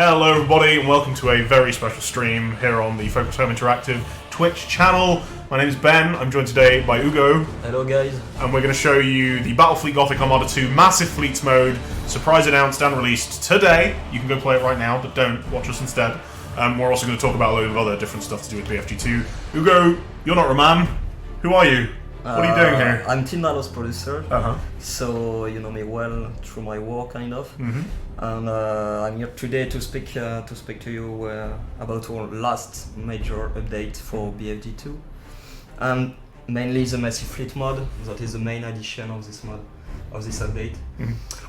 Hello everybody and welcome to a very special stream here on the Focus Home Interactive Twitch channel. My name is Ben, I'm joined today by Ugo. Hello guys. And we're going to show you the Battlefleet Gothic Armada 2 Massive Fleets mode, surprise announced and released today. You can go play it right now, but don't, watch us instead. We're also going to talk about a load of other different stuff to do with BFG2. Ugo, you're not Roman. Who are you? What are you doing here? I'm Team Nalos producer, so you know me well through my work, kind of. And I'm here today to speak to you about our last major update for BFG2, and mainly the Massive Fleet mod. That is the main addition of this mod, of this update.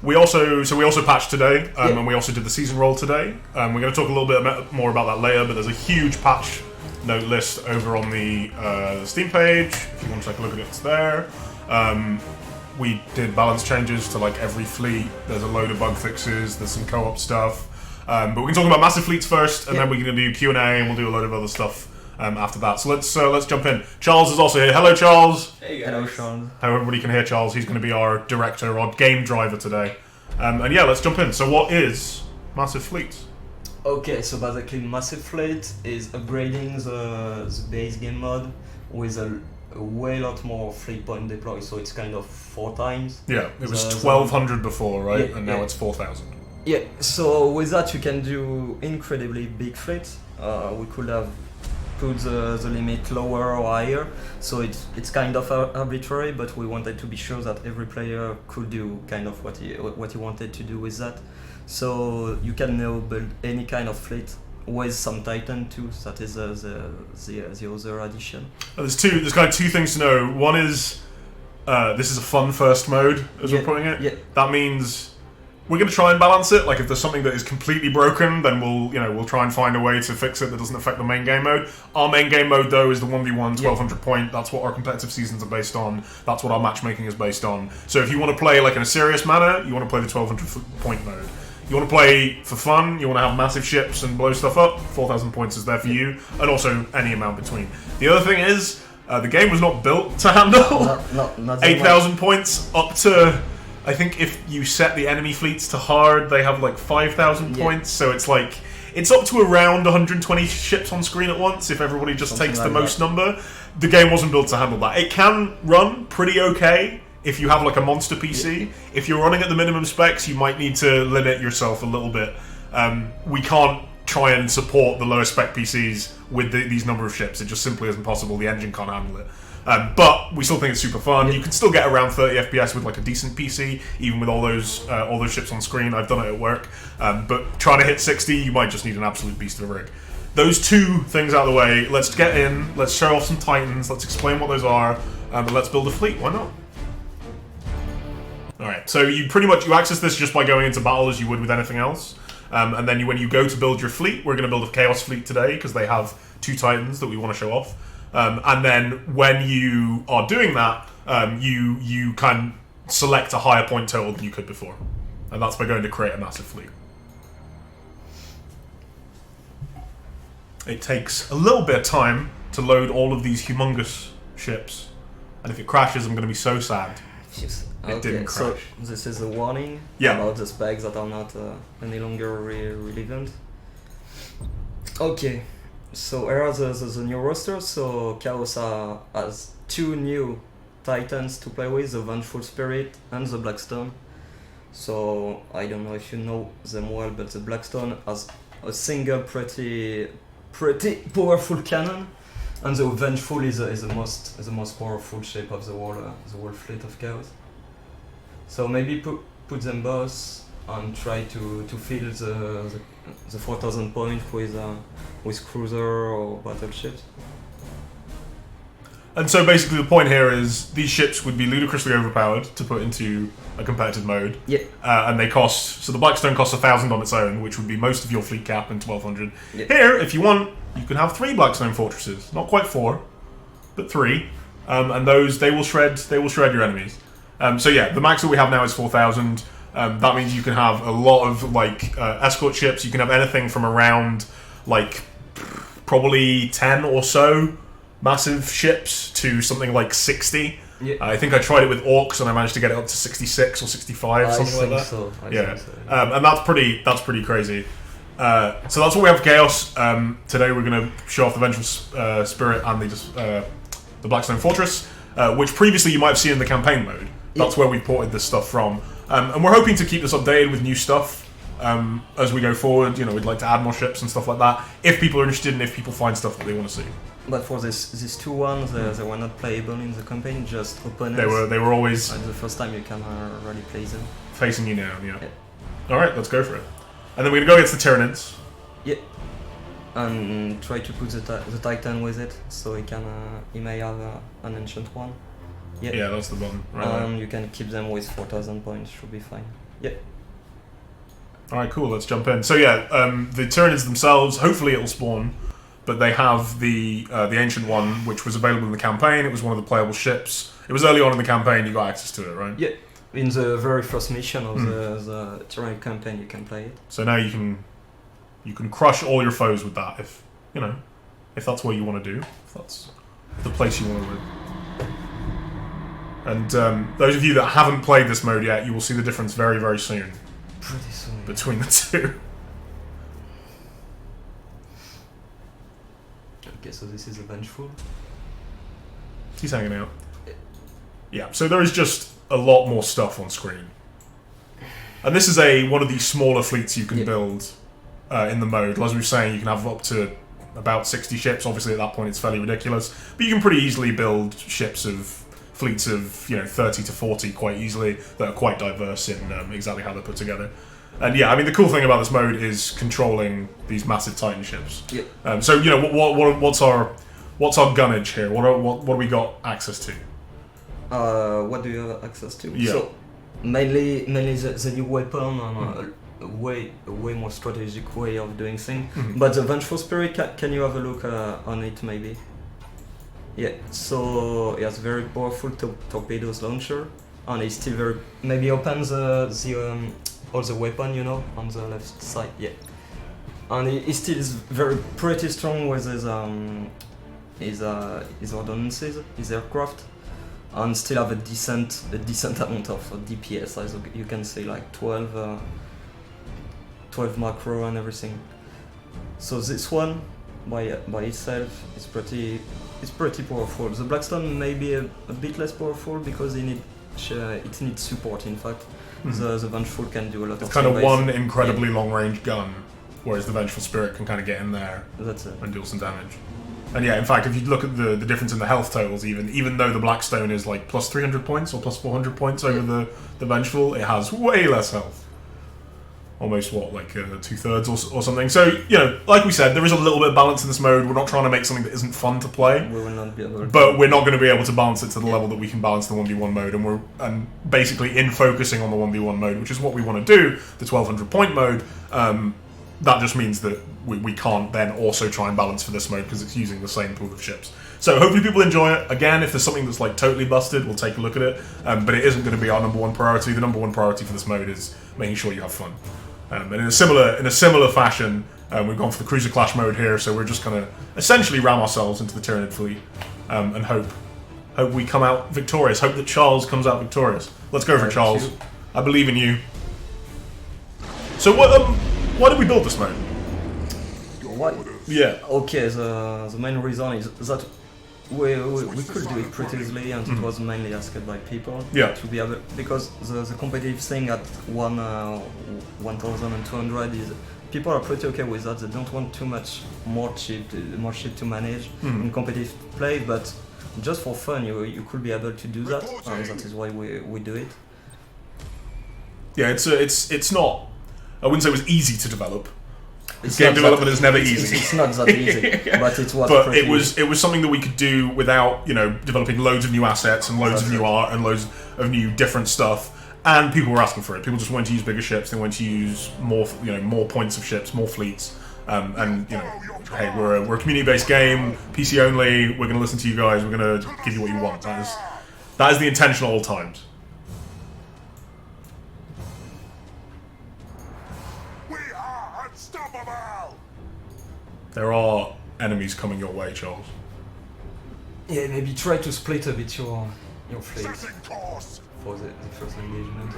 We also patched today, and we also did the season roll today. We're going to talk a little bit more about that later, but there's a huge patch note list over on the Steam page. If you want to take a look at it, it's there. We did balance changes to like every fleet. There's a load of bug fixes. There's some co-op stuff. But we can talk about Massive Fleets first, and then we're going to do Q&A, and we'll do a load of other stuff after that. So let's jump in. Charles is also here. Hello, Charles. Hey guys. Hello, Sean. How everybody can hear Charles. He's going to be our director, our game driver today. And yeah, let's jump in. So what is Massive Fleets? Okay, so basically Massive Fleet is upgrading the base game mode with a way lot more fleet point deploy, so it's kind of 4 times. Yeah, it was 1,200 before, right? Yeah, and now it's 4,000. Yeah, so with that you can do incredibly big fleets. We could have put the limit lower or higher, so it's kind of arbitrary, but we wanted to be sure that every player could do kind of what he wanted to do with that. So you can now build any kind of fleet with some Titan too. That is the other addition. There's kind of two things to know. One is this is a fun first mode, as we're putting it. Yeah. That means we're going to try and balance it. Like if there's something that is completely broken, then we'll try and find a way to fix it that doesn't affect the main game mode. Our main game mode though is the 1v1 1200 point. That's what our competitive seasons are based on. That's what our matchmaking is based on. So if you want to play like in a serious manner, you want to play the 1200 point mode. You want to play for fun, you want to have massive ships and blow stuff up, 4,000 points is there for you, and also any amount between. The other thing is, the game was not built to handle 8,000 points up to, I think if you set the enemy fleets to hard, they have like 5,000 points, so it's like, it's up to around 120 ships on screen at once if everybody just takes the most number. The game wasn't built to handle that. It can run pretty okay if you have like a monster PC. If you're running at the minimum specs, you might need to limit yourself a little bit. We can't try and support the lower spec PCs with these number of ships. It just simply isn't possible. The engine can't handle it. But we still think it's super fun. You can still get around 30 FPS with like a decent PC, even with all those ships on screen. I've done it at work. But trying to hit 60, you might just need an absolute beast of a rig. Those two things out of the way, let's get in, let's show off some Titans, let's explain what those are, and let's build a fleet. Why not? Alright, so you access this just by going into battle as you would with anything else. And then when you go to build your fleet, we're going to build a Chaos fleet today because they have 2 Titans that we want to show off. And then when you are doing that, you can select a higher point total than you could before. And that's by going to create a massive fleet. It takes a little bit of time to load all of these humongous ships. And if it crashes, I'm going to be so sad. It didn't crash. So this is a warning about the specs that are not any longer relevant. Okay, so here are the new roster. So Chaos has 2 new Titans to play with, the Vengeful Spirit and the Blackstone. So I don't know if you know them well, but the Blackstone has a single pretty powerful cannon, and the Vengeful is the most powerful ship of the whole fleet of Chaos. So maybe put them both and try to fill the 4,000 points with cruiser or battleships. And so basically the point here is these ships would be ludicrously overpowered to put into a competitive mode. Yeah. And they cost, so the Blackstone costs 1,000 on its own, which would be most of your fleet cap in 1,200. Yeah. Here, if you want, you can have 3 Blackstone fortresses. Not quite 4, but 3. And those, they will shred your enemies. So yeah, the max that we have now is 4,000. That means you can have a lot of like escort ships. You can have anything from around like probably 10 or so massive ships to something like 60. Yeah. I think I tried it with Orcs and I managed to get it up to 66 or 65, something like that. So. I think so. And that's pretty crazy. So that's what we have for Chaos. Today we're going to show off the Vengeful Spirit and the Blackstone Fortress, which previously you might have seen in the campaign mode. That's where we ported this stuff from. And we're hoping to keep this updated with new stuff as we go forward. You know, we'd like to add more ships and stuff like that, if people are interested and if people find stuff that they want to see. But for these two ones, they were not playable in the campaign, just opponents. They were always... And the first time you can really play them. Facing you now, yeah. Alright, let's go for it. And then we're going to go against the Tyranids. Yeah. And try to put the Titan with it, so he may have an Ancient one. Yeah, that's the button. Right you can keep them with 4,000 points, should be fine. Yeah. Alright, cool, let's jump in. So yeah, the Tyranids themselves, hopefully it'll spawn, but they have the Ancient one, which was available in the campaign. It was one of the playable ships. It was early on in the campaign, you got access to it, right? Yeah. In the very first mission of the Tyranid campaign, you can play it. So now you can crush all your foes with that, if that's what you want to do, if that's the place you want to live. And those of you that haven't played this mode yet, you will see the difference very, very soon. Pretty soon. Between the two. Okay, so this is a Vengeful. He's hanging out. Yeah, so there is just a lot more stuff on screen. And this is one of the smaller fleets you can build in the mode. As we were saying, you can have up to about 60 ships. Obviously, at that point, it's fairly ridiculous. But you can pretty easily build fleets of 30 to 40 quite easily that are quite diverse in exactly how they're put together. And yeah, I mean, the cool thing about this mode is controlling these massive Titan ships. Yeah. So what's our gunnage here? What do we got access to? What do you have access to? Yeah. So mainly the new weapon and a way more strategic way of doing things. But the Vengeful Spirit, can you have a look on it maybe? Yeah. So it has very powerful torpedoes launcher, and it's still very maybe open all the weapon on the left side. Yeah. And it still is pretty strong with his ordnances, his aircraft. And still have a decent amount of DPS, as you can say, like 12 macro and everything. So this one, by itself, is pretty powerful. The Blackstone may be a bit less powerful because it needs support. In fact, the Vengeful can do a lot of. It's kind of one incredibly long range gun, whereas the Vengeful Spirit can kind of get in there and deal some damage. And yeah, in fact, if you look at the difference in the health totals, even though the Blackstone is like plus 300 points or plus 400 points over the Vengeful, it has way less health. Almost like 2/3 or something. So like we said, there is a little bit of balance in this mode. We're not trying to make something that isn't fun to play. We will not be able. But we're not going to be able to balance it to the level that we can balance the 1v1 mode, and basically in focusing on the 1v1 mode, which is what we want to do, the 1200 point mode. That just means that we can't then also try and balance for this mode because it's using the same pool of ships. So hopefully people enjoy it. Again, if there's something that's like totally busted, we'll take a look at it. But it isn't going to be our number one priority. The number one priority for this mode is making sure you have fun. And in a similar fashion, we've gone for the Cruiser Clash mode here. So we're just going to essentially ram ourselves into the Tyranid fleet and hope we come out victorious. Hope that Charles comes out victorious. Let's go for it, Charles. I believe in you. So why did we build this mode? Why? Yeah. Okay, the main reason is that we could do it pretty easily, and it was mainly asked by people to be able, because the competitive thing at 1,200 is people are pretty okay with that. They don't want too much more ship to manage in competitive play, but just for fun, you could be able to do that, and that is why we do it. Yeah, it's not. I wouldn't say it was easy to develop. Game development is never easy. It's not that easy, but it was. But it was something that we could do without developing loads of new assets and loads of new art and loads of new different stuff. And people were asking for it. People just wanted to use bigger ships. They wanted to use more points of ships, more fleets. Hey, we're a community-based game, PC only. We're going to listen to you guys. We're going to give you what you want. That is the intention at all times. There are enemies coming your way, Charles. Yeah, maybe try to split a bit your fleet for the first engagement.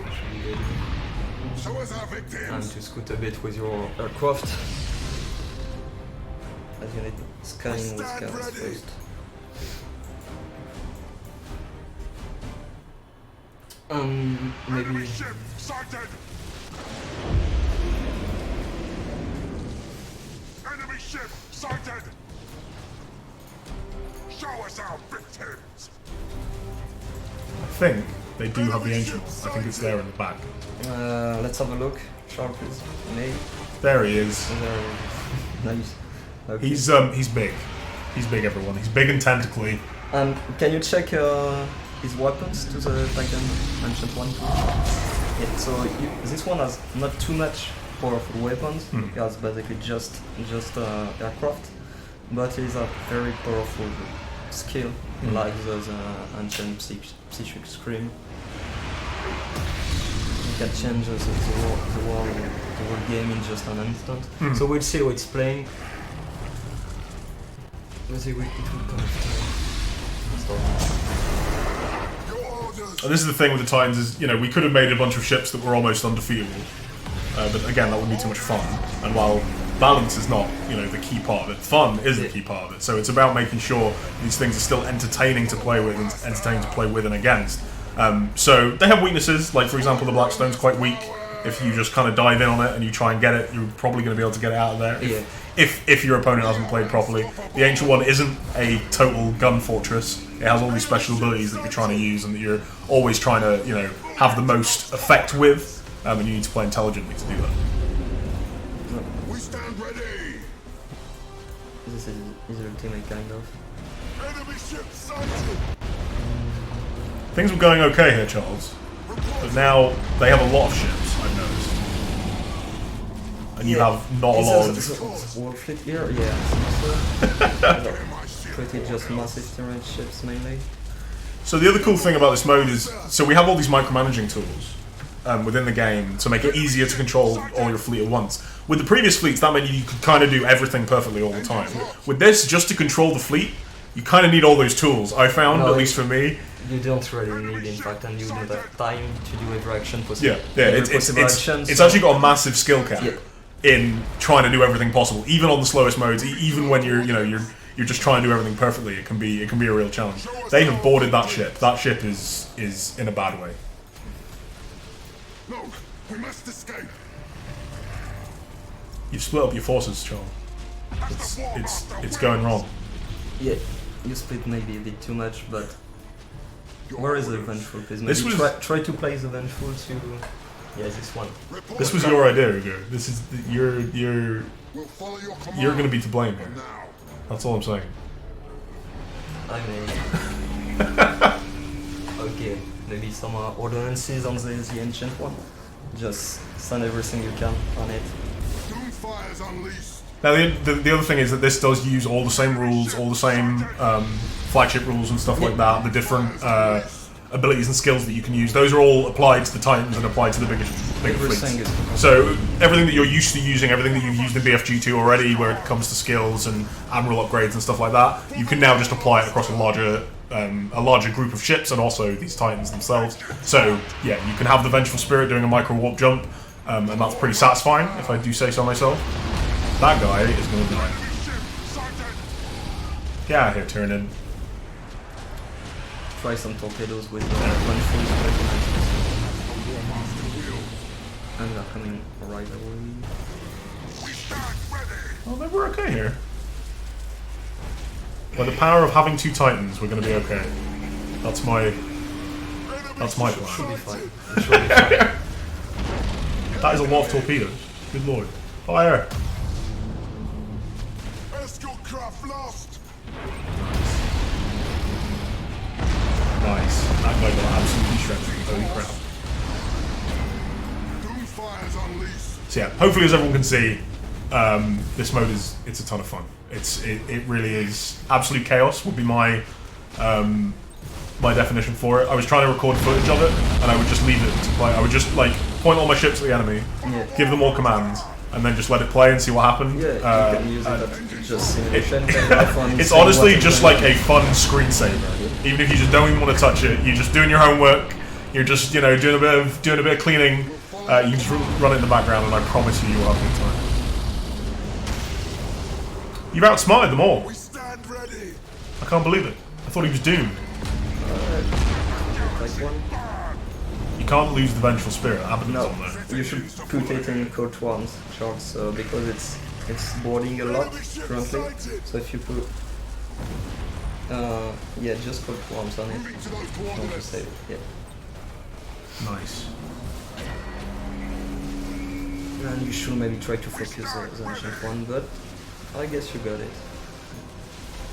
Show us our And victims. to scoot a bit with your aircraft. As you need scanning with Stand scans ready. first. Maybe Enemy ship sighted. Enemy ship sighted. Show us our victims. I think they do have the ancient one. I think it's there in the back. let's have a look. Sharp is made. There he is. Nice. Okay. He's big. He's big, everyone. He's big and tentacly. Can you check his weapons to the Titan Ancient one? Yeah, so this one has not too much powerful weapons. It has basically just aircraft, but it is a very powerful skill, like the Ancient Psychic Scream. You can change the whole game in just an instant. So we'll see how it's playing. It will come after. Your orders. And this is the thing with the Titans is, we could have made a bunch of ships that were almost undefeatable. But again, that would be too much fun. And while balance is not, the key part of it, fun is the key part of it. So it's about making sure these things are still entertaining to play with and entertaining to play with and against. So they have weaknesses, like for example the Blackstone's quite weak. If you just kind of dive in on it and you try and get it, you're probably going to be able to get it out of there. Yeah. If your opponent hasn't played properly. The Ancient One isn't a total gun fortress. It has all these special abilities that you're trying to use and that you're always trying to, have the most effect with. And you need to play intelligently to do that. We stand ready. This is his ultimate kind of. Enemy ship sighted. Things were going okay here, Charles. But now they have a lot of ships, I've noticed. And you have not a lot of... War fleet here? Yeah, I think so. Pretty just massive turret ships mainly. So the other cool thing about this mode is, so we have all these micromanaging tools within the game to make it easier to control all your fleet at once. With the previous fleets, that meant you could kind of do everything perfectly all the time. With this, just to control the fleet, you kind of need all those tools. I found, No, at least for me. You don't really need, in fact, and you don't have time to do every action possible. Yeah, Every it's possible action, it's so- actually got a massive skill cap Yeah. in trying to do everything possible, even on the slowest modes, even when you're just trying to do everything perfectly. It can be a real challenge. They have boarded that ship. That ship is in a bad way. No, we must escape. You've split up your forces, Charles. It's going wrong. Yeah, you split maybe a bit too much, but where is the Vengeful? Please, maybe This was- try to play the Vengeful to... Yeah, this one. Report This was back. your idea, Ugo. This is you're We'll follow your command. you're going to be to blame here. Now. That's all I'm saying. I mean... okay, maybe some ordinances on the Ancient One. Just send everything you can on it. Doomfire's unleashed. Now the other thing is that this does use all the same rules, all the same flagship rules and stuff like that. The different abilities and skills that you can use, those are all applied to the Titans and applied to the bigger Everything fleets. is... So everything that you're used to using, everything that you've used in BFG2 already, where it comes to skills and admiral upgrades and stuff like that, you can now just apply it across a larger group of ships and also these Titans themselves. So yeah, you can have the Vengeful Spirit doing a micro warp jump, and that's pretty satisfying, if I do say so myself. That guy is going to die. Enemy ship sighted. Get out of here, Tyranid. Try some torpedoes with Vengeful Spirit. And they're coming right away. We stand ready. Oh, then we're okay here. By the power of having two Titans, we're going to be okay. That's my plan. Should be fine. It should be fine. That is a lot of torpedoes. Good lord. Fire! Escort craft lost. Nice. That guy got absolutely shredded. Holy crap. Doomfire's unleashed. So yeah, hopefully as everyone can see, this mode it's a ton of fun. It really is. Absolute chaos would be my my definition for it. I was trying to record footage of it, and I would just leave it to play. I would just like point all my ships at the enemy, Yeah. give them all commands, and then just let it play and see what happened. Yeah, you can use it as just simulation. It's honestly just like a fun screensaver. Even if you just don't even want to touch it, you're just doing your homework. You're just doing a bit of cleaning, You just run it in the background, and I promise you, you'll have a good time. You've outsmarted them all. We stand ready. I can't believe it. I thought he was doomed. Like one? You can't lose the Vengeful Spirit. Abaddon's No, on there. you should put it in Code 1, Charles, because it's boarding a lot currently. So if you put yeah, just Code 1 on it. Moving to those Don't coordinates. save it. Yeah. Nice. And you should maybe try to focus the ancient one, but I guess you got it.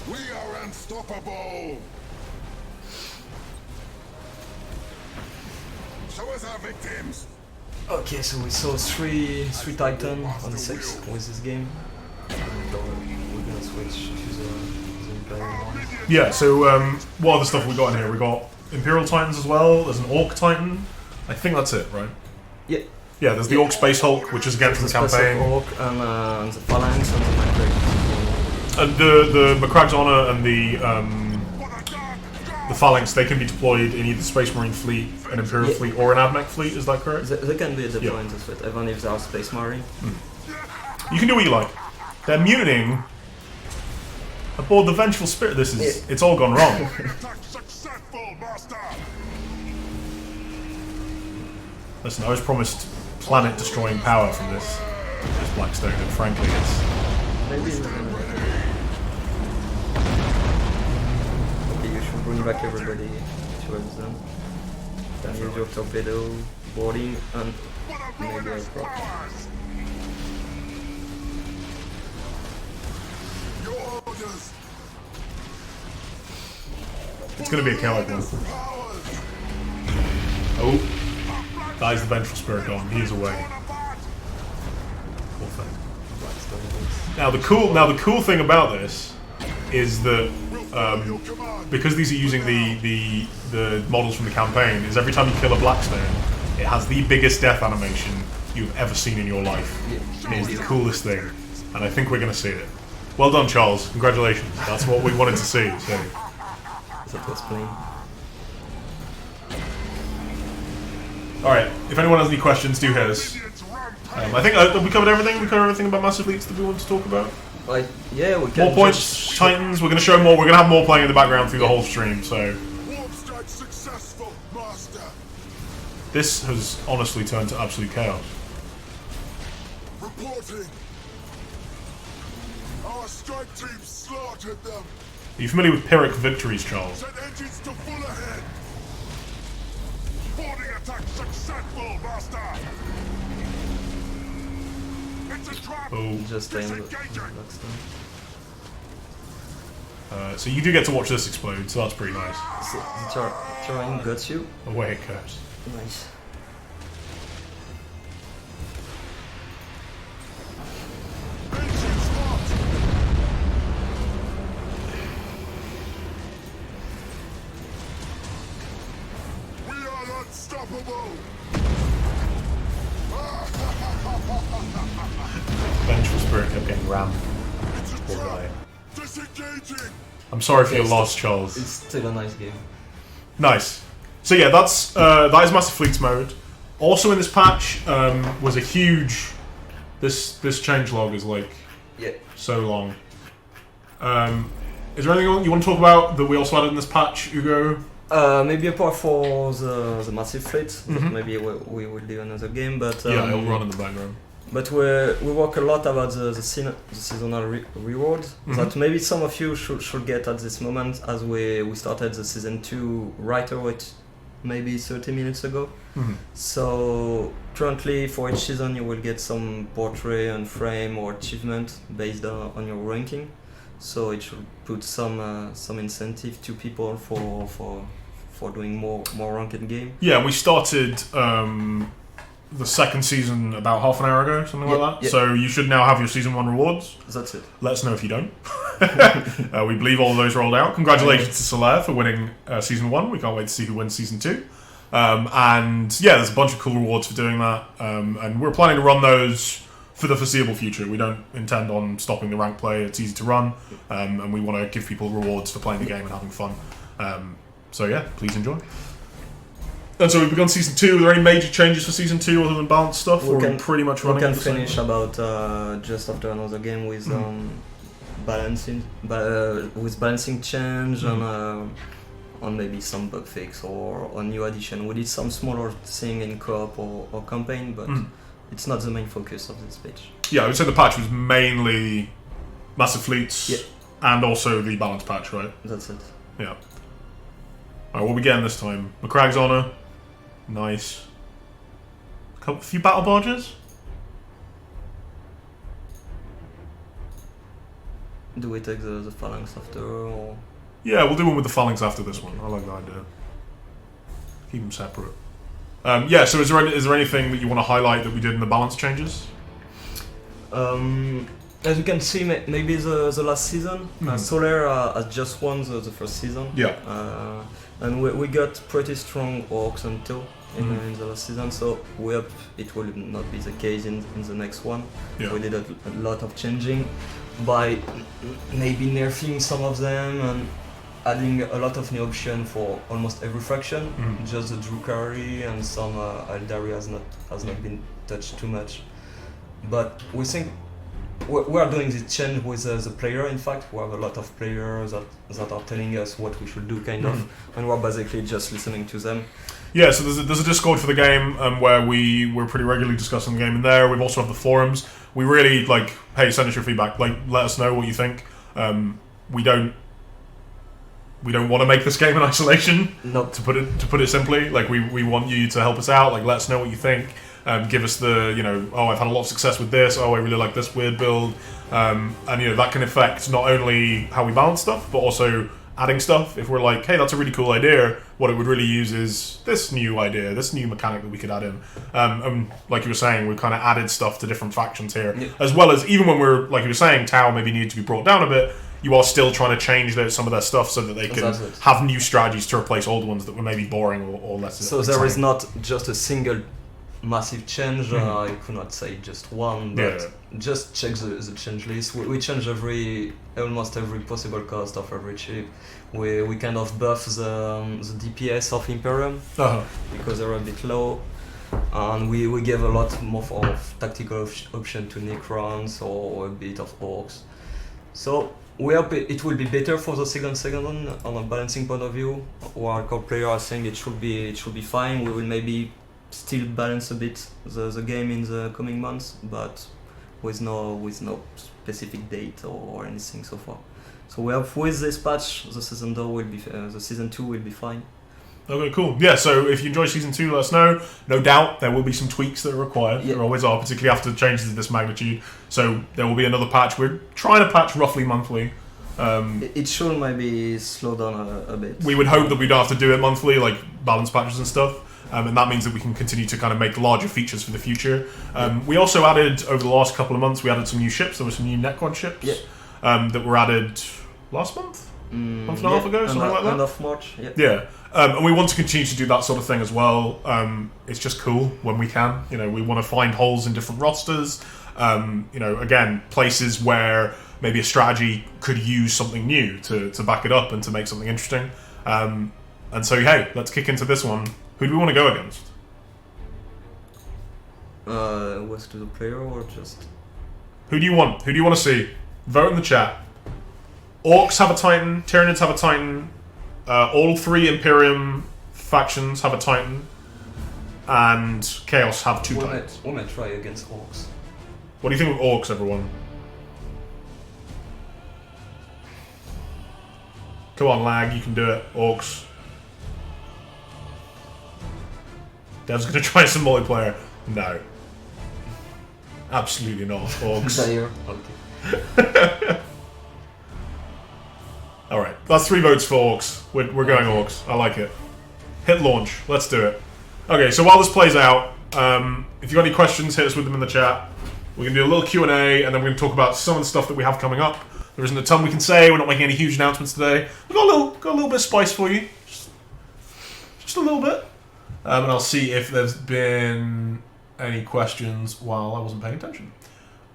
We are unstoppable. Show us our victims. Okay, so we saw three Titan on 6 with this game. And we're gonna switch to the Imperial one. Yeah, so what other stuff we got in here? We got Imperial Titans as well. There's an Orc Titan. I think that's it, right? Yeah. Yeah, there's the Orc Space Hulk, which is again from the campaign. Orc and the Phalanx and the Macrake. And the Macrag's Honor and the Phalanx, they can be deployed in either Space Marine fleet, an Imperial Yeah. fleet, or an AdMech fleet. Is that correct? They can be deployed into it, even if they are Space Marine. You can do what you like. They're mutinying aboard the Vengeful Spirit. This is it's all gone wrong. Attack successful, Master. Listen, I was promised planet-destroying power from this Blackstone, and frankly, it's Maybe okay, you should bring back everybody towards them. Then you drop torpedo, boarding, and For the maybe a ruinous prop. powers. Your orders. it's going to be a chaotic one. Powers. Oh, that is the Vengeful Spirit gone. He is away. Bonaparte. Poor thing. Blackstone is. Now the cool thing about this is that Your command. because these are using the models from the campaign, is every time you kill a Blackstone, it has the biggest death animation you've ever seen in your life. It is the coolest thing, and I think we're going to see it. Well done, Charles. Congratulations. That's what we wanted to see. So, That was plain. all right. If anyone has any questions, do hit us. Idiots ramp. I think we covered everything. We covered everything about Massive Fleets that we want to talk about. Like, yeah, we can More points, just- Titans. We're going to show more. We're going to have more playing in the background through the whole stream. So Warp strike successful, Master. this has honestly turned to absolute chaos. Reporting. Our strike team slaughtered them. Are you familiar with Pyrrhic victories, Charles? Set engines to full ahead. Boarding attack successful, Master. It's a trap. Oh, Just stay in the Disengaging. Blackstone. so you do get to watch this explode, so that's pretty nice. So the terrain got you. Away it goes. Nice. Engines hot. We are unstoppable. Vengeful Spirit kept getting rammed. It's a Poor guy. trap. Disengaging. I'm sorry for your Yes. loss, Charles. It's still a nice game. Nice. So yeah, that is Massive Fleets mode. Also in this patch was a huge. This changelog is like Yeah. so long. Is there anything you want to talk about that we also added in this patch, Hugo? Maybe apart for the Massive Fleet, that maybe we will do another game, but Yeah, it'll run in the background. But we work a lot about the seasonal reward that maybe some of you should get at this moment, as we started the season 2 right away, maybe 30 minutes ago. So currently for each season you will get some portrait and frame or achievement based on your ranking. So it should put some incentive to people for doing more ranked game. Yeah, we started the second season about half an hour ago, something like that. Yeah. So you should now have your season 1 rewards. That's it. Let us know if you don't. We believe all of those rolled out. Congratulations to Solaire for winning season 1. We can't wait to see who wins season 2. And yeah, there's a bunch of cool rewards for doing that. And we're planning to run those for the foreseeable future. We don't intend on stopping the rank play. It's easy to run. And we want to give people rewards for playing the game and having fun. So yeah, please enjoy. And so we've begun season 2. Are there any major changes for season 2 other than balance stuff? We or are can- we pretty much We running can the same finish way? about just after another game with balancing change on maybe some bug fix or new addition. We did some smaller thing in co-op or campaign, but it's not the main focus of this page. Yeah, I would say the patch was mainly massive fleets Yeah. and also the balance patch, right? That's it. Yeah. Alright, what are we getting this time? McCragg's Honor. Nice. A few battle barges? Do we take the phalanx after or? Yeah, we'll do one with the phalanx after this one. I like that idea. Keep them separate. Yeah, so is there anything that you want to highlight that we did in the balance changes? As you can see, maybe the last season, Soler has just won the first season. Yeah. And we got pretty strong orcs until in the last season, so we hope it will not be the case in the next one. Yeah. We did a lot of changing by maybe nerfing some of them and adding a lot of new options for almost every faction. Just the Drukhari and some Aldari has not been touched too much. But we think we are doing this change with the player. In fact, we have a lot of players that are telling us what we should do, kind of, and we're basically just listening to them. Yeah, so there's a Discord for the game where we're pretty regularly discussing the game in there. We've also have the forums. We really hey, send us your feedback. Let us know what you think. We don't want to make this game in isolation. Nope. To put it simply, we want you to help us out. Let us know what you think. Give us the I've had a lot of success with this. I really like this weird build. And that can affect not only how we balance stuff, but also adding stuff. If we're like, hey, that's a really cool idea, what it would really use is this new idea, this new mechanic that we could add in. And like you were saying, we've kind of added stuff to different factions here, as well as even when we're, like you were saying, Tau maybe needed to be brought down a bit. You are still trying to change some of their stuff so that they can have new strategies to replace old ones that were maybe boring or less. So there is not just a single massive change. I could not say just one, but just check the change list. We change almost every possible cost of every chip. We kind of buff the DPS of Imperium because they're a bit low, and we give a lot more of tactical option to Necrons or a bit of Orcs. So we hope it will be better for the second on a balancing point of view. Our core player are saying it should be fine. We will maybe still balance a bit the game in the coming months, but with no specific date or anything so far. So we hope with this patch the season 2 will be fine. Okay, cool. Yeah, so if you enjoy Season 2, let us know. No doubt there will be some tweaks that are required. Yeah. There always are, particularly after changes of this magnitude. So there will be another patch. We're trying to patch roughly monthly. It should maybe slow down a bit. We would hope that we don't have to do it monthly, like balance patches and stuff. And that means that we can continue to kind of make larger features for the future. We also added, over the last couple of months, we added some new ships. There were some new Necron ships that were added last month? Month and a half ago, something like that? End of March, Yeah. And we want to continue to do that sort of thing as well. It's just cool when we can. We want to find holes in different rosters. Again, places where maybe a strategy could use something new to back it up and to make something interesting. And so, hey, let's kick into this one. Who do we want to go against? Was to the player or just? Who do you want? Who do you want to see? Vote in the chat. Orcs have a Titan. Tyranids have a Titan. All three Imperium factions have a Titan. And Chaos have 2 Titans. We might try against Orcs. What do you think of Orcs, everyone? Come on, Lag, you can do it. Orcs. Dev's gonna try some multiplayer. No. Absolutely not. Orcs. Okay. Alright, that's 3 votes for Orcs. We're going Orcs. I like it. Hit launch. Let's do it. Okay, so while this plays out, if you've got any questions, hit us with them in the chat. We're going to do a little Q&A, and then we're going to talk about some of the stuff that we have coming up. There isn't a ton we can say. We're not making any huge announcements today. We've got a little bit of spice for you. Just a little bit. And I'll see if there's been any questions while I wasn't paying attention.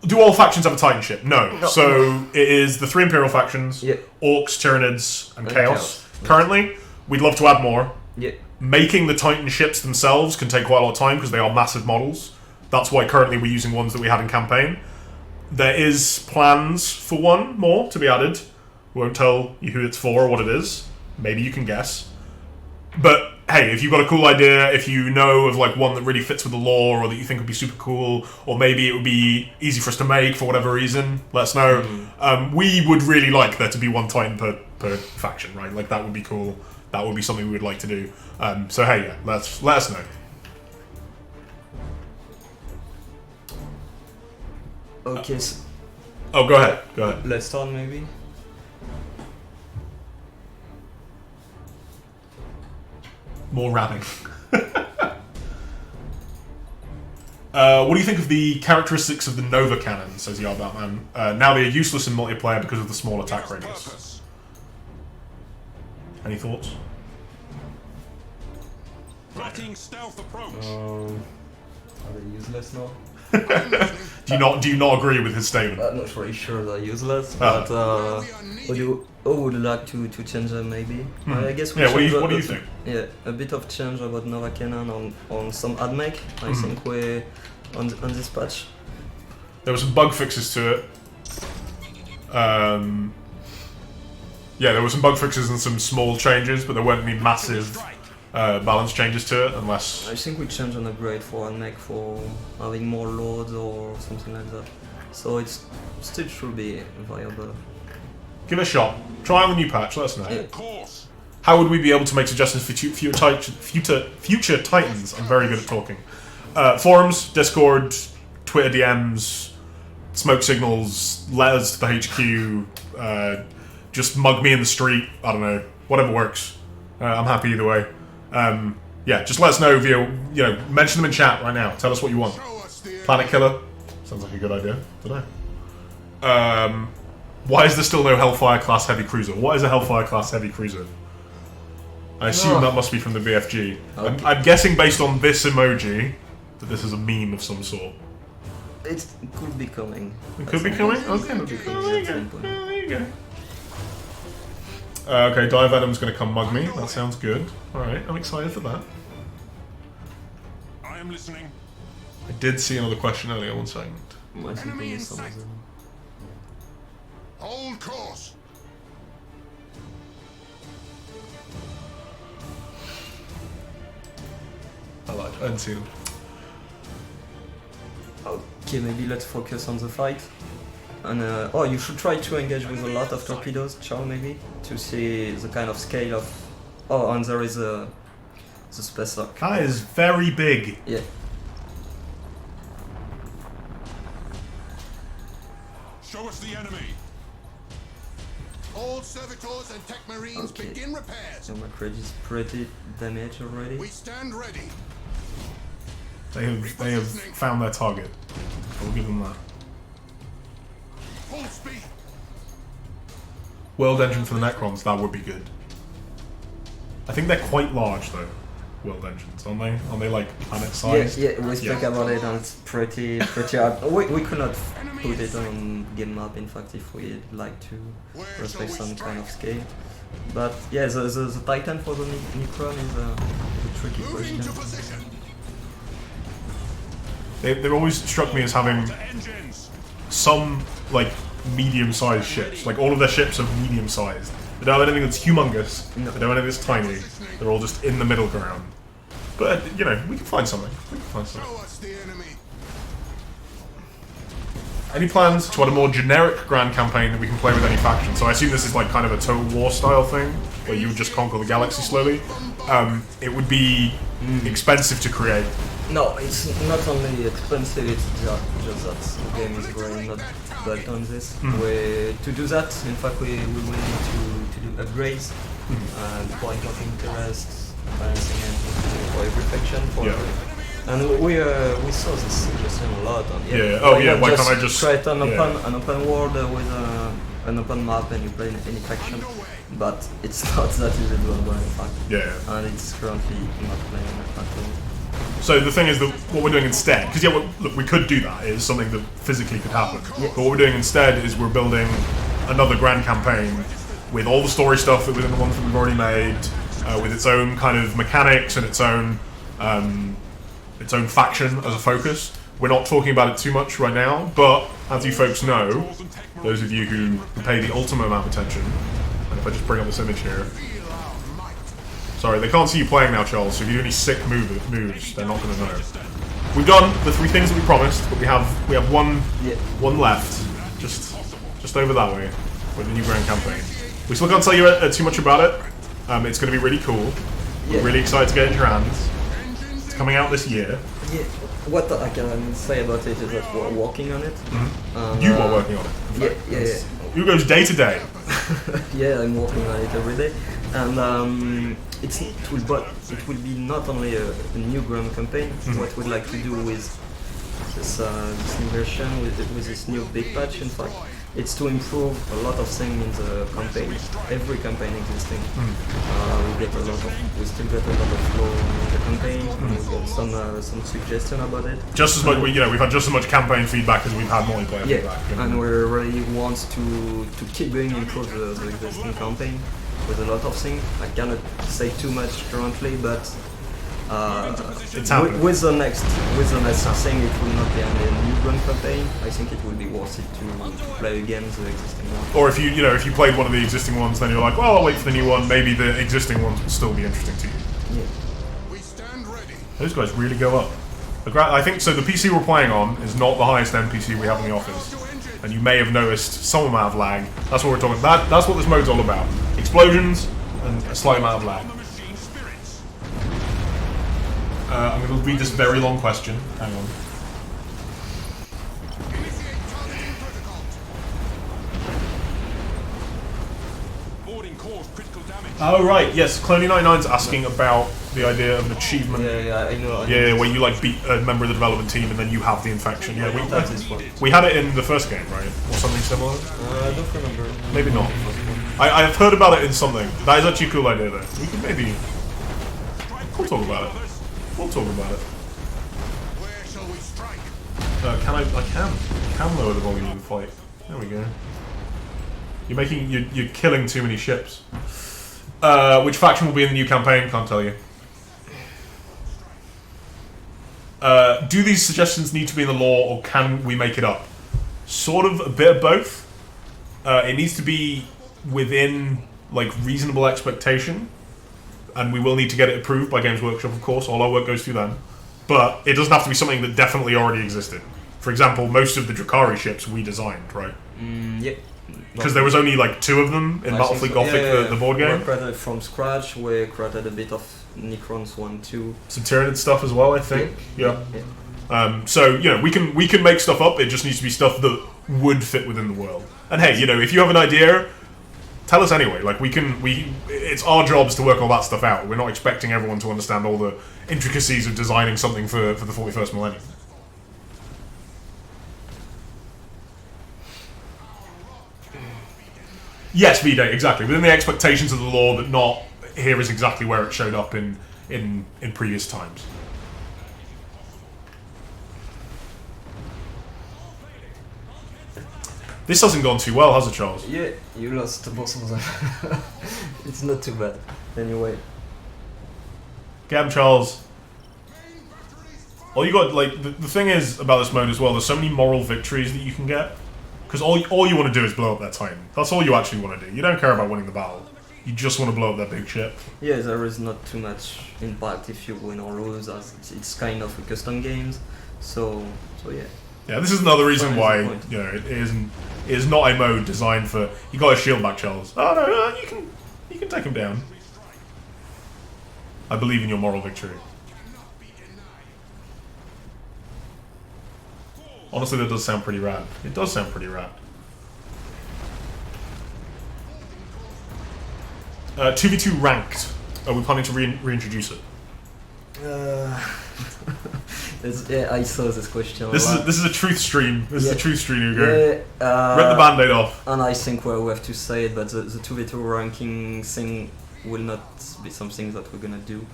Do all factions have a Titan ship? No. So it is the 3 Imperial factions, Orcs, Tyranids, and Chaos. Currently, we'd love to add more. Yeah. making the Titan ships themselves can take quite a lot of time because they are massive models. That's why currently we're using ones that we had in campaign. There is plans for one more to be added. Won't tell you who it's for or what it is. Maybe you can guess. But hey, if you've got a cool idea, if you know of like one that really fits with the lore or that you think would be super cool, or maybe it would be easy for us to make for whatever reason, let us know. We would really like there to be one Titan per faction, right? Like that would be cool. That would be something we would like to do. So hey, yeah, let us know. Okay, so Oh, go ahead. Go ahead. let's start maybe. More rapping. What do you think of the characteristics of the Nova Cannon, says Yard Batman? Now they are useless in multiplayer because of the small attack radius. Purpose. Any thoughts? Plotting stealth approach. Are they useless now? Do you not agree with his statement? I'm not really sure they're useless, Ah. but would you like to change them maybe? I guess we Yeah, what change do you a- think? Yeah, a bit of change about Nova Cannon on some ad make. I think we on this patch. There were some bug fixes to it. Yeah, there were some bug fixes and some small changes, but there weren't any massive balance changes to it, unless... I think we change an upgrade for ad make for having more loads or something like that. So it's still should be viable. Give it a shot. Try on the new patch, let us know. Yeah. Course. How would we be able to make suggestions for future Titans? I'm very good at talking. Forums, Discord, Twitter DMs, smoke signals, letters to the HQ, just mug me in the street, I don't know, whatever works. I'm happy either way. Yeah, just let us know via, mention them in chat right now. Tell us what you want. Show us the Planet Killer? Sounds like a good idea. Don't know. Why is there still no Hellfire class heavy cruiser? What is a Hellfire class heavy cruiser? I assume that must be from the BFG. Okay. I'm guessing based on this emoji that this is a meme of some sort. It could be coming. It could be coming? Okay. Could be coming There at you some go. point. There you go. Okay, Dive Adam's gonna come mug me. That sounds good. Alright, I'm excited for that. I am listening. I did see another question earlier, one second. I think we Enemy need in some sight. of them. Hold course. I lied. I didn't see them. Okay, maybe let's focus on the fight. And you should try to engage with a lot of torpedoes, Chow, maybe, to see the kind of scale of. Oh, and there is the space lock. That is very big. Yeah. Show us the enemy. All servitors and tech marines Okay. begin repairs. So my credit is pretty damaged already. We stand ready. They have found their target. I'll give them that. Full speed. World engine for the Necrons, that would be good. I think they're quite large though, world engines, aren't they? Are they like planet sized? Yeah, we spoke about it and it's pretty hard. We could not put it on game map, in fact, if we'd like to respect some kind of scale. But yeah, the Titan for the Necron is a tricky Moving to question. position. They've always struck me as having To engines. some like medium-sized ships. Like all of their ships are medium-sized. They don't have anything that's humongous. No. They don't have anything that's tiny. They're all just in the middle ground. But we can find something. We can find something. Show us the enemy. Any plans to add a more generic grand campaign that we can play with any faction? So I assume this is like kind of a Total War style thing, where you would just conquer the galaxy slowly. It would be expensive to create. No, it's not only expensive, it's just that the game is really not built on this. To do that, in fact, we will need to do upgrades, point of interest, balancing and for every faction. And we saw this suggestion a lot. On, Yeah. Oh, yeah, not why can't I just- create an yeah. open world with an open map and you play any faction? But it's not that easy doable, in fact. Yeah. And it's currently not playing at all. So the thing is that what we're doing instead, because look, we could do that. It is something that physically could happen. But what we're doing instead is we're building another grand campaign with all the story stuff that was in the ones that we've already made, with its own kind of mechanics and its own faction as a focus. We're not talking about it too much right now, but as you folks know, those of you who pay the ultimate amount of attention, and if I just bring up this image here, sorry, they can't see you playing now, Charles, so if you do any sick moves, they're not going to know. We've done the 3 things that we promised, but we have one left, just over that way, with the new Grand Campaign. We still can't tell you too much about it. It's going to be really cool. We're really excited to get it in your hands. It's coming out this year. Yeah, what I can say about it is that we're working on it. You are working on it. Yeah. Who goes day to day? Yeah, I'm working on it every day, and it will be not only a new Grand Campaign. What we'd like to do with this new version, with this new big patch, in fact, it's to improve a lot of things in the campaign. Every campaign existing, we still get a lot of flow in the campaign. We got some suggestion about it. Just as much, we've had just as much campaign feedback as we've had multiplayer feedback. And we really want to keep going, improve the existing campaign with a lot of things. I cannot say too much currently, but it's happening. With the next thing, it will not be only a new Grand Campaign. I think it will be worth it to play again the existing one. Or if you played one of the existing ones, then you're like, well, I'll wait for the new one. Maybe the existing ones will still be interesting to you. Yeah. We stand ready. Those guys really go up. I think so. The PC we're playing on is not the highest end PC we have in the office, and you may have noticed some amount of lag. That's what we're talking about. That's what this mode's all about. Explosions and a slight amount of lag. I'm going to read this very long question. Hang on. Initiate targeting protocol. Boarding caused critical damage. Oh right, yes. Cloney99's asking about the idea of an achievement. Yeah, I know. Yeah, where you like beat a member of the development team and then you have the infection. Yeah, That is what. we had it in the first game, right? Or something similar. I don't remember. Maybe not. I've heard about it in something. That is actually a cool idea, though. We could maybe. We'll talk about it. We'll talk about it. Where shall we strike? I can lower the volume of the fight. There we go. You're killing too many ships. Which faction will be in the new campaign? Can't tell you. Do these suggestions need to be in the lore, or can we make it up? Sort of a bit of both. It needs to be within reasonable expectation, and we will need to get it approved by Games Workshop, of course. All our work goes through them. But it doesn't have to be something that definitely already existed. For example, most of the Drukhari ships we designed, right? Yeah. Because there was only 2 of them in Battlefleet Gothic, the board game. We created from scratch. We created a bit of Necrons 1, 2. Some Tyranid stuff as well, I think. Yeah. So we can make stuff up. It just needs to be stuff that would fit within the world. And hey, if you have an idea, tell us anyway. It's our jobs to work all that stuff out. We're not expecting everyone to understand all the intricacies of designing something for the 41st millennium. Yes, V-Day, exactly. Within the expectations of the lore, but not here is exactly where it showed up in previous times. This hasn't gone too well, has it, Charles? Yeah, you lost both of them. It's not too bad. Anyway. Get him, Charles. All you got, the thing is about this mode as well, there's so many moral victories that you can get. Because all you want to do is blow up that Titan. That's all you actually want to do. You don't care about winning the battle. You just want to blow up that big ship. Yeah, there is not too much impact if you win or lose, as it's kind of a custom games. So yeah. Yeah, this is another reason why it is not a mode designed for. You got a shield back, Charles. Oh no, you can take him down. I believe in your moral victory. Honestly, that does sound pretty rad. It does sound pretty rad. 2v2 ranked. Are we planning to reintroduce it? Yeah, I saw this question. This is a truth stream. This is a truth stream, Hugo. Yeah, Rip the band-aid off. And I think we have to say it, but the 2v2 ranking thing will not be something that we're gonna do.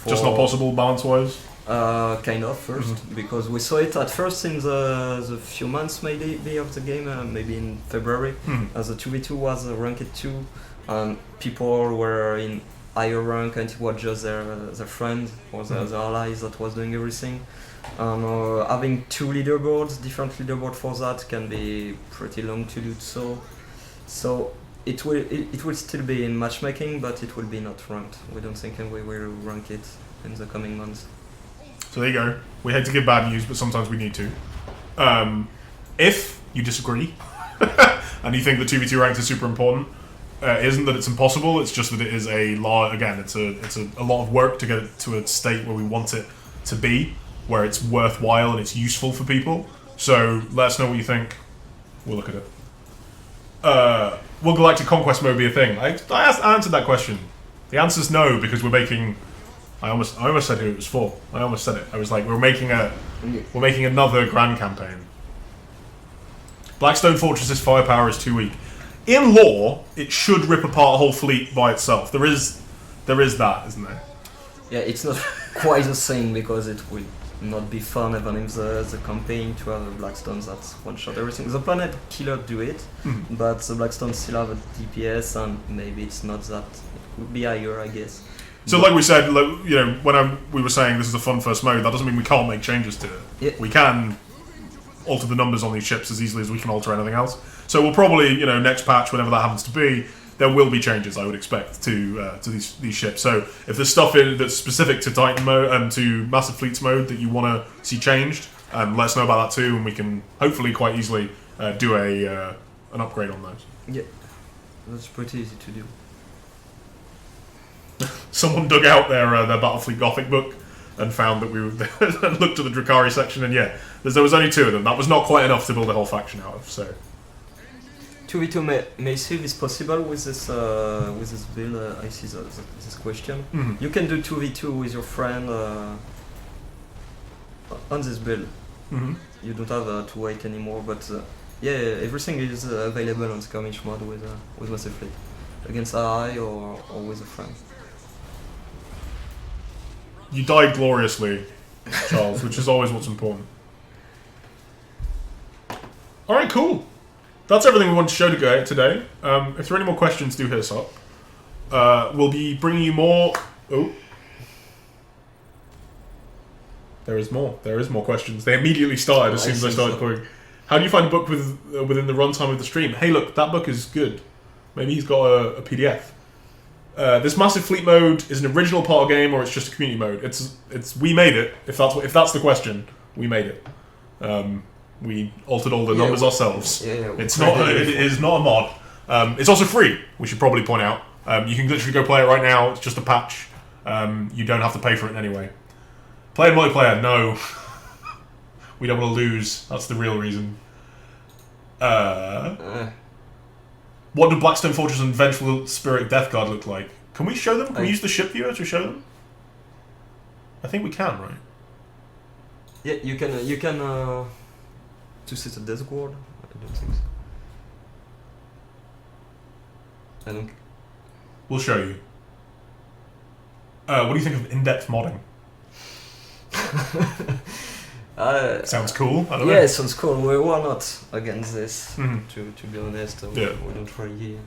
Just not possible balance-wise? Kind of first, because we saw it at first in the few months maybe of the game, maybe in February, as the 2v2 was ranked 2, and people were in higher rank, and it was just their friend or their allies that was doing everything. Having two leaderboards, different leaderboard for that, can be pretty long to do so. So it will still be in matchmaking, but it will be not ranked. We don't think we will rank it in the coming months. So there you go. We hate to give bad news, but sometimes we need to. If you disagree and you think the 2v2 ranked is super important, it isn't that it's impossible. It's just that it is a lot. Again, it's a lot of work to get it to a state where we want it to be, where it's worthwhile and it's useful for people. So let us know what you think. We'll look at it. Will Galactic Conquest mode be a thing? I answered that question. The answer's no, because we're making. I almost said who it was for. I almost said it. I was like, we're making another grand campaign. Blackstone Fortress's firepower is too weak. In lore, it should rip apart a whole fleet by itself. There is that, isn't there? Yeah, it's not quite the same, because it will not be fun even if the campaign to have a Blackstone that's one shot everything. The Planet Killer do it, but the Blackstone still have a DPS, and maybe it's not that. It would be higher, I guess. So, like we said, when we were saying this is a fun first mode, that doesn't mean we can't make changes to it. Yeah. We can alter the numbers on these ships as easily as we can alter anything else. So we'll probably, next patch, whenever that happens to be, there will be changes, I would expect, to these ships. So if there's stuff in that's specific to Titan mode and to Massive Fleets mode that you want to see changed, let us know about that too, and we can hopefully quite easily do an upgrade on those. Yeah, that's pretty easy to do. Someone dug out their Battlefleet Gothic book and found that we looked at the Drakari section, and there was only 2 of them. That was not quite enough to build a whole faction out of. So 2v2 massive is possible with this build. I see this question. Mhm. You can do 2v2 with your friend on this build. Mhm. You don't have to wait anymore, but everything is available on skirmish mode with Massive Fleet against AI or with a friend. You died gloriously, Charles, which is always what's important. All right, cool. That's everything we want to show today. If there are any more questions, do hit us up. We'll be bringing you more. Oh, there is more. There is more questions. They immediately started as soon as I started playing. How do you find a book within the runtime of the stream? Hey, look, that book is good. Maybe he's got a PDF. This Massive Fleet mode is an original part of the game, or it's just a community mode. It's we made it. If that's the question, we made it. We altered all the numbers ourselves. It's not. It is not a mod. It's also free. We should probably point out. You can literally go play it right now. It's just a patch. You don't have to pay for it anyway. Play in multiplayer. No. We don't want to lose. That's the real reason. What do Blackstone Fortress and Vengeful Spirit Death Guard look like? Can we show them? Can we use the ship viewer to show them? I think we can, right? Yeah, you can. To sit a Death Guard? I don't think so. I don't. We'll show you. What do you think of in-depth modding? Sounds cool. I don't know. Yeah, it sounds cool. We were not against this, Mhm. to be honest. Yeah. We don't really.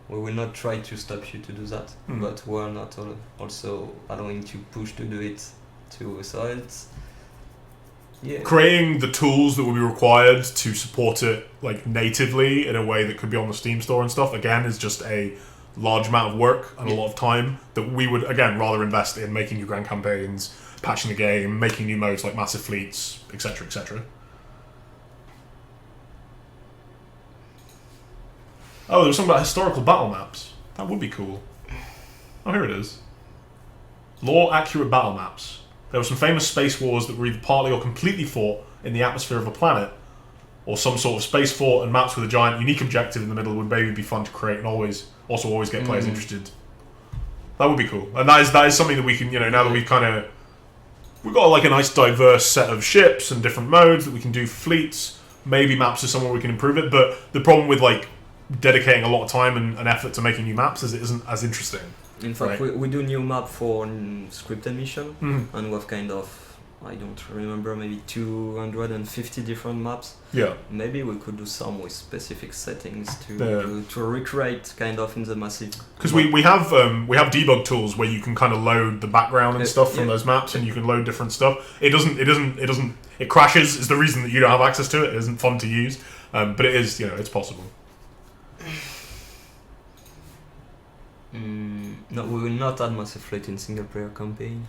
We will not try to stop you to do that, but we are not also allowing to push to do it too. So it's. Yeah. Creating the tools that will be required to support it like natively in a way that could be on the Steam store and stuff, again, is just a large amount of work and a lot of time that we would, again, rather invest in making new grand campaigns, patching the game, making new modes like Massive Fleets, etc., etc. Oh, there was something about historical battle maps. That would be cool. Oh, here it is. Lore-accurate battle maps. There were some famous space wars that were either partly or completely fought in the atmosphere of a planet, or some sort of space fort, and maps with a giant unique objective in the middle would maybe be fun to create and always get players interested. That would be cool. And that is something that we can, now that we've got like a nice diverse set of ships and different modes that we can do for fleets, maybe maps is somewhere we can improve it, but the problem with like dedicating a lot of time and effort to making new maps is it isn't as interesting. In fact, Right. we do new map for scripted mission, and we have kind of I don't remember, maybe 250 different maps. Yeah. Maybe we could do some with specific settings Yeah. to recreate kind of in the massive. Because we have debug tools where you can kind of load the background and stuff from Yeah. those maps, and you can load different stuff. It crashes. Is the reason that you don't have access to it. It isn't fun to use, but it is, it's possible. No, we will not add Mass Effect in single player campaign.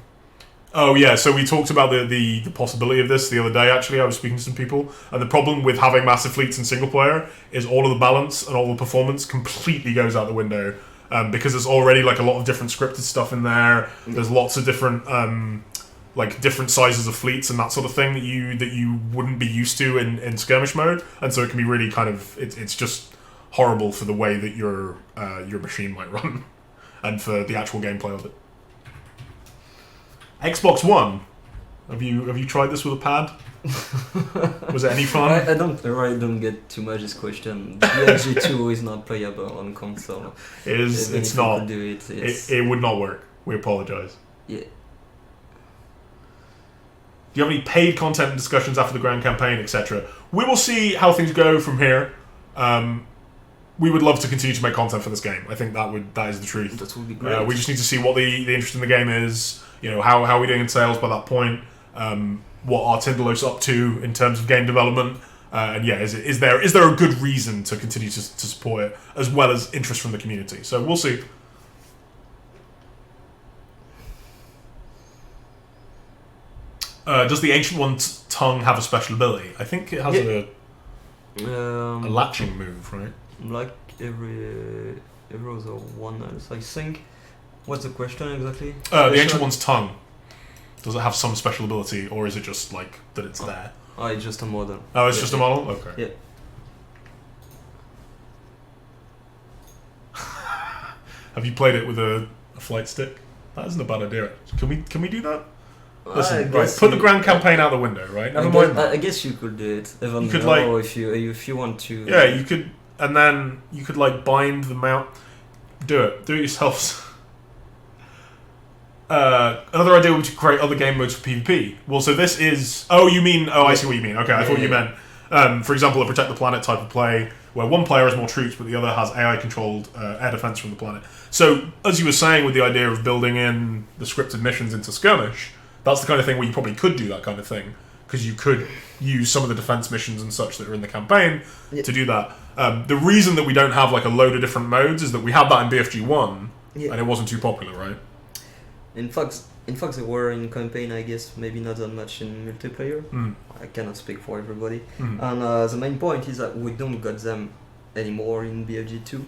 Oh yeah, so we talked about the possibility of this the other day. Actually, I was speaking to some people, and the problem with having massive fleets in single player is all of the balance and all the performance completely goes out the window, because there's already like a lot of different scripted stuff in there. There's lots of different like different sizes of fleets and that sort of thing that you wouldn't be used to in skirmish mode, and so it can be really kind of it's just horrible for the way that your machine might run, and for the actual gameplay of it. Xbox One. Have you tried this with a pad? Was it any fun? I don't get too much this question. BFG2 is not playable on console. It's Even if we not. could do it. It would not work. We apologise. Yeah. Do you have any paid content discussions after the grand campaign, etc.? We will see how things go from here. We would love to continue to make content for this game. I think that is the truth. That would be great. We just need to see what the interest in the game is. How are we doing in sales by that point? What are Tinderlos up to in terms of game development? And yeah, is there a good reason to continue to support it, as well as interest from the community? So we'll see. Does the Ancient One's tongue have a special ability? I think it has a latching move, right? Like every other one else, I think. What's the question exactly? The Ancient One's tongue. Does it have some special ability, or is it just like that it's there? Oh, it's just a model. Oh, it's just a model? Okay. Yeah. Have you played it with a flight stick? That isn't a bad idea. Can we do that? Listen, right, put the grand campaign out the window, right? Never mind that. I guess you could do it. Even You could, though if you want to. Yeah, you could, and then you could like bind the mount. Do it yourselves. Another idea would be to create other game modes for PvP. Well, so this is. Oh, you mean? Oh, I see what you mean. Okay, I thought you meant. For example, a protect the planet type of play, where one player has more troops, but the other has AI-controlled air defense from the planet. So, as you were saying, with the idea of building in the scripted missions into skirmish, that's the kind of thing where you probably could do that kind of thing, because you could use some of the defense missions and such that are in the campaign to do that. The reason that we don't have like a load of different modes is that we had that in BFG 1, and it wasn't too popular, right? In fact, they were in campaign. I guess maybe not that much in multiplayer. I cannot speak for everybody. And the main point is that we don't got them anymore in BFG 2.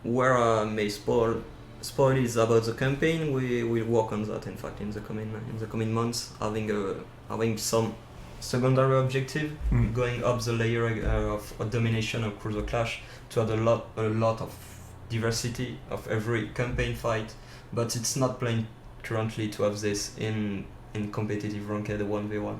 Where I may spoil is about the campaign. We will work on that. In fact, in the coming months, having some secondary objective, going up the layer of domination across the clash to add a lot of diversity of every campaign fight. But it's not planned currently to have this in competitive ranked 1v1.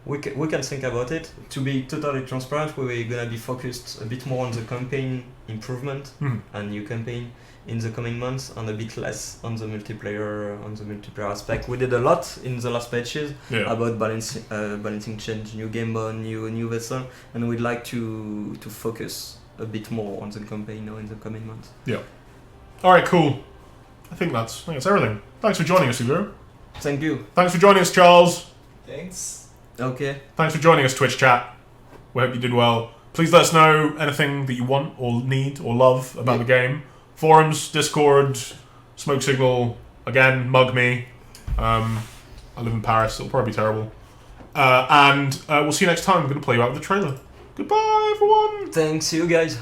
We can think about it. To be totally transparent, we're gonna be focused a bit more on the campaign improvement and new campaign in the coming months, and a bit less on the multiplayer aspect. We did a lot in the last patches about balancing change, new game mode, new vessel, and we'd like to focus a bit more on the campaign now in the coming months. Yeah. All right, cool. I think that's everything. Thanks for joining us, Hugo. Thank you. Thanks for joining us, Charles. Thanks. Okay. Thanks for joining us, Twitch chat. We hope you did well. Please let us know anything that you want or need or love about the game. Forums, Discord, Smoke Signal, again, mug me. I live in Paris, it'll probably be terrible. And we'll see you next time. I'm going to play you out with the trailer. Goodbye, everyone! Thanks, you guys.